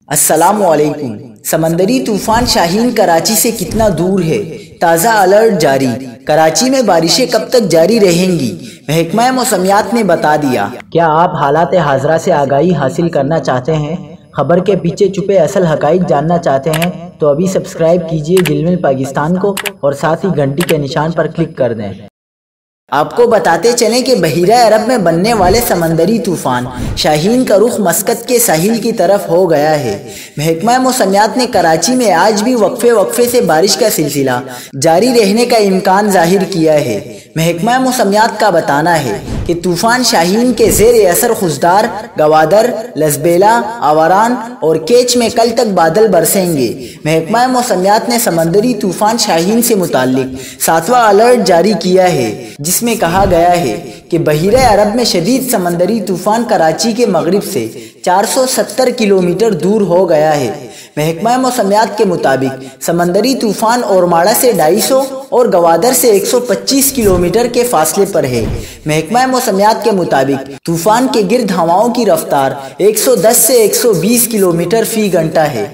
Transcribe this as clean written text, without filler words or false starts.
السلام علیکم۔ سمندری طوفان شاہین کراچی سے کتنا دور ہے؟ تازہ الرٹ جاری۔ کراچی میں بارشیں کب تک جاری رہیں گی؟ محکمہ موسمیات نے بتا دیا۔ کیا آپ حالات حاضرہ سے آگاہی حاصل کرنا چاہتے ہیں؟ خبر کے پیچھے چھپے اصل حقائق جاننا چاہتے ہیں تو ابھی سبسکرائب کیجئے جلمل پاکستان کو اور ساتھ ہی گھنٹی کے نشان پر کلک کر دیں۔ آپ کو بتاتے چلیں کہ بحیرہ عرب میں بننے والے سمندری طوفان شاہین کا رخ مسقط کے ساحل کی طرف ہو گیا ہے۔ محکمہ موسمیات نے کراچی میں آج بھی وقفے سے بارش کا سلسلہ جاری رہنے کا امکان ظاہر کیا ہے۔ محکمہ موسمیات کا بتانا ہے کہ طوفان شاہین کے زیر اثر خضدار، گوادر، لسبیلا، آوران اور کیچ میں کل تک بادل برسیں گے۔ محکمہ موسمیات نے سمندری طوفان شاہین سے متعلق 7واں الرٹ جاری کیا ہے، جس میں کہا گیا ہے کہ بحیرہ عرب میں شدید سمندری طوفان کراچی کے مغرب سے 470 کلومیٹر دور ہو گیا ہے۔ محکمہ موسمیات کے مطابق سمندری طوفان اورماڑہ سے 250 اور گوادر سے 125 کلومیٹر کے فاصلے پر ہے۔ محکمہ موسمیات کے مطابق طوفان کے گرد ہواؤں کی رفتار 110 سے 120 کلومیٹر فی گھنٹہ ہے۔